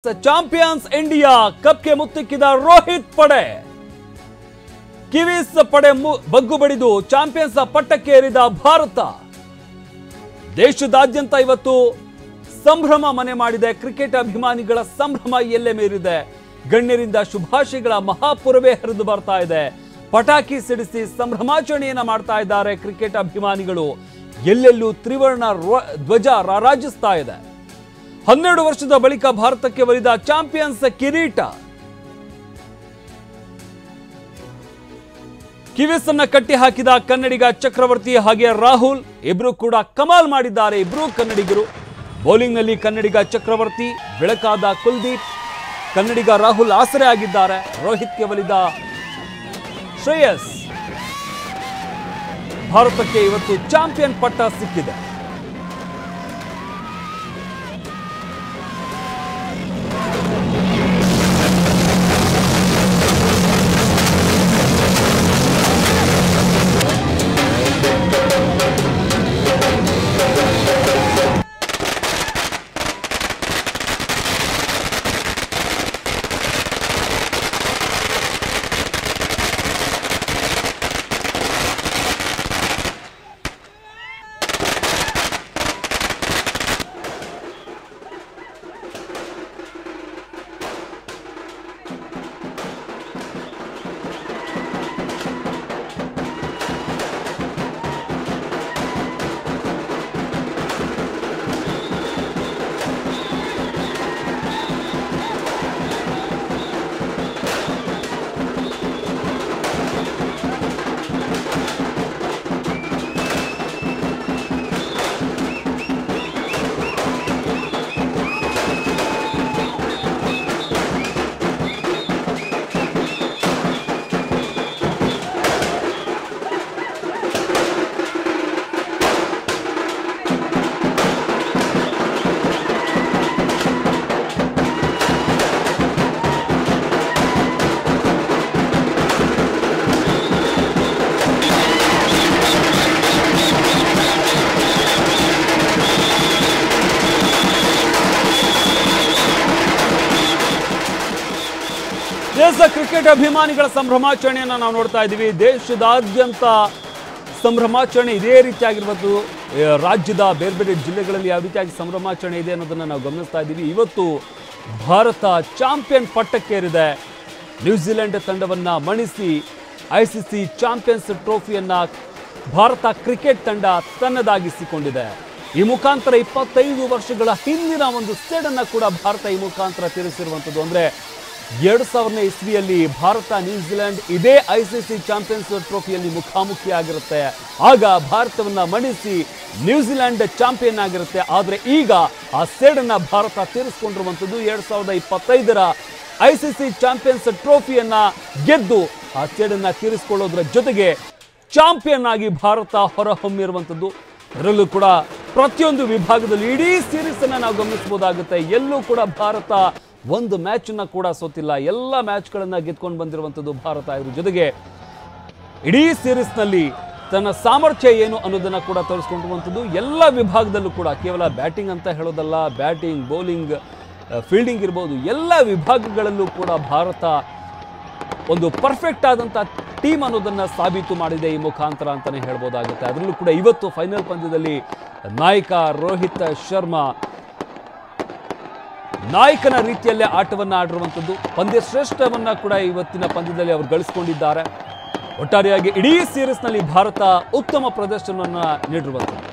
Champions India ಕಪ್ಗೆ ಮುತ್ತಿಕ್ಕಿದ Rohit ಪಡೆ Kiwis ಪಡೆ ಬಗ್ಗು ಬಡಿದು ಚಾಂಪಿಯನ್ಸ್ ಪಟ್ಟಕ್ಕೆ ಏರಿದ ಭಾರತ ದೇಶದಾದ್ಯಂತ ಇವತ್ತು ಸಂಭ್ರಮ ಮನೆ ಮಾಡಿದೆ. ಕ್ರಿಕೆಟ್ ಅಭಿಮಾನಿಗಳ ಸಂಭ್ರಮ ಎಲ್ಲೆ ಮೀರಿದೆ. ಗಣ್ಯರಿಂದ ಶುಭಾಶಯಗಳ ಮಹಾಪುರವೇ ಹರಿದು ಬರ್ತಾ ಇದೆ. ಪಟಾಕಿ ಸಿಡಿಸಿ ಸಂಭ್ರಮಾಚರಣೆಯನ್ನ ಮಾಡ್ತಾ ಇದ್ದಾರೆ ಕ್ರಿಕೆಟ್ ಅಭಿಮಾನಿಗಳು. ಎಲ್ಲೆಲ್ಲೂ ತ್ರಿವರ್ಣ ಧ್ವಜ ರಾರಾಜಿಸ್ತಾ ಇದೆ. 12 ವರ್ಷದ ಬಳಿಕ ಭಾರತಕ್ಕೆ ಒಲಿದ ಚಾಂಪಿಯನ್ಸ್ ಕಿರೀಟ. ಕಿವೀಸ್ ಅನ್ನ ಕಟ್ಟಿ ಹಾಕಿದ ಕನ್ನಡಿಗ ಚಕ್ರವರ್ತಿ ಹಾಗೆ ರಾಹುಲ್ ಇಬ್ರು ಕೂಡ ಕಮಾಲ್ ಮಾಡಿದ್ದಾರೆ. ಇಬ್ರು ಕನ್ನಡಿಗರು. ಬೌಲಿಂಗ್ ನಲ್ಲಿ ಕನ್ನಡಿಗ ಚಕ್ರವರ್ತಿ, ಬೆಳಕಾದ ಕುಲ್ದೀಪ್, ಕನ್ನಡಿಗ ರಾಹುಲ್ ಆಸರೆ ಆಗಿದ್ದಾರೆ. ರೋಹಿತ್ಗೆ ಒಲಿದ ಶ್ರೇಯಸ್. ಭಾರತಕ್ಕೆ ಇವತ್ತು ಚಾಂಪಿಯನ್ ಪಟ್ಟ ಸಿಕ್ಕಿದೆ. ದೇಶ ಕ್ರಿಕೆಟ್ ಅಭಿಮಾನಿಗಳ ಸಂಭ್ರಮಾಚರಣೆಯನ್ನು ನಾವು ನೋಡ್ತಾ ಇದ್ದೀವಿ. ದೇಶದಾದ್ಯಂತ ಸಂಭ್ರಮಾಚರಣೆ ಇದೇ ರೀತಿಯಾಗಿರ್ಬೋದು. ರಾಜ್ಯದ ಬೇರೆ ಬೇರೆ ಜಿಲ್ಲೆಗಳಲ್ಲಿ ಯಾವ ರೀತಿಯಾಗಿ ಸಂಭ್ರಮಾಚರಣೆ ಇದೆ ಅನ್ನೋದನ್ನು ನಾವು ಗಮನಿಸ್ತಾ ಇದ್ದೀವಿ. ಇವತ್ತು ಭಾರತ ಚಾಂಪಿಯನ್ ಪಟ್ಟಕ್ಕೇರಿದೆ. ನ್ಯೂಜಿಲೆಂಡ್ ತಂಡವನ್ನು ಮಣಿಸಿ ICC ಚಾಂಪಿಯನ್ಸ್ ಟ್ರೋಫಿಯನ್ನ ಭಾರತ ಕ್ರಿಕೆಟ್ ತಂಡ ತನ್ನದಾಗಿಸಿಕೊಂಡಿದೆ. ಈ ಮುಖಾಂತರ 25 ವರ್ಷಗಳ ಹಿಂದಿನ ಒಂದು ಸೇಡನ್ನು ಕೂಡ ಭಾರತ ಈ ಮುಖಾಂತರ ತೀರಿಸಿರುವಂಥದ್ದು. ಅಂದರೆ 2000ನೇ ಇಸ್ವಿಯಲ್ಲಿ ಭಾರತ ನ್ಯೂಜಿಲೆಂಡ್ ಇದೇ ICC ಚಾಂಪಿಯನ್ಸ್ ಟ್ರೋಫಿಯಲ್ಲಿ ಮುಖಾಮುಖಿಯಾಗಿರುತ್ತೆ. ಆಗ ಭಾರತವನ್ನ ಮಣಿಸಿ ನ್ಯೂಜಿಲೆಂಡ್ ಚಾಂಪಿಯನ್ ಆಗಿರುತ್ತೆ. ಆದರೆ ಈಗ ಆ ಸೇಡನ್ನ ಭಾರತ ತೀರಿಸಿಕೊಂಡಿರುವಂಥದ್ದು. 2025ರ ICC ಚಾಂಪಿಯನ್ಸ್ ಟ್ರೋಫಿಯನ್ನ ಗೆದ್ದು ಆ ಸೇಡನ್ನ ತೀರಿಸಿಕೊಳ್ಳೋದ್ರ ಜೊತೆಗೆ ಚಾಂಪಿಯನ್ ಆಗಿ ಭಾರತ ಹೊರಹೊಮ್ಮಿರುವಂಥದ್ದು. ಅದರಲ್ಲೂ ಕೂಡ ಪ್ರತಿಯೊಂದು ವಿಭಾಗದಲ್ಲಿ ಇಡೀ ಸೀರೀಸ್ ಅನ್ನ ನಾವು ಗಮನಿಸಬಹುದಾಗುತ್ತೆ. ಎಲ್ಲೂ ಕೂಡ ಭಾರತ ಒಂದು ಮ್ಯಾಚನ್ನು ಕೂಡ ಸೋತಿಲ್ಲ. ಎಲ್ಲ ಮ್ಯಾಚ್ಗಳನ್ನು ಗೆದ್ಕೊಂಡು ಬಂದಿರುವಂಥದ್ದು ಭಾರತ. ಇದ್ರ ಜೊತೆಗೆ ಇಡೀ ಸೀರೀಸ್ನಲ್ಲಿ ತನ್ನ ಸಾಮರ್ಥ್ಯ ಏನು ಅನ್ನೋದನ್ನು ಕೂಡ ತೋರಿಸ್ಕೊಂಡಿರುವಂಥದ್ದು. ಎಲ್ಲ ವಿಭಾಗದಲ್ಲೂ ಕೂಡ ಕೇವಲ ಬ್ಯಾಟಿಂಗ್ ಅಂತ ಹೇಳೋದಲ್ಲ, ಬ್ಯಾಟಿಂಗ್, ಬೌಲಿಂಗ್, ಫೀಲ್ಡಿಂಗ್ ಇರ್ಬೋದು, ಎಲ್ಲ ವಿಭಾಗಗಳಲ್ಲೂ ಕೂಡ ಭಾರತ ಒಂದು ಪರ್ಫೆಕ್ಟ್ ಆದಂಥ ಟೀಮ್ ಅನ್ನೋದನ್ನು ಸಾಬೀತು ಮಾಡಿದೆ ಈ ಮುಖಾಂತರ ಅಂತಲೇ ಹೇಳ್ಬೋದಾಗುತ್ತೆ. ಅದರಲ್ಲೂ ಕೂಡ ಇವತ್ತು ಫೈನಲ್ ಪಂದ್ಯದಲ್ಲಿ ನಾಯಕ ರೋಹಿತ್ ಶರ್ಮಾ ನಾಯಕನ ರೀತಿಯಲ್ಲೇ ಆಟವನ್ನು ಆಡಿರುವಂಥದ್ದು. ಪಂದ್ಯ ಶ್ರೇಷ್ಠವನ್ನ ಕೂಡ ಇವತ್ತಿನ ಪಂದ್ಯದಲ್ಲಿ ಅವರು ಗಳಿಸಿಕೊಂಡಿದ್ದಾರೆ. ಒಟ್ಟಾರೆಯಾಗಿ ಇಡೀ ಸೀರೀಸ್ನಲ್ಲಿ ಭಾರತ ಉತ್ತಮ ಪ್ರದರ್ಶನವನ್ನು ನೀಡಿರುವಂಥದ್ದು.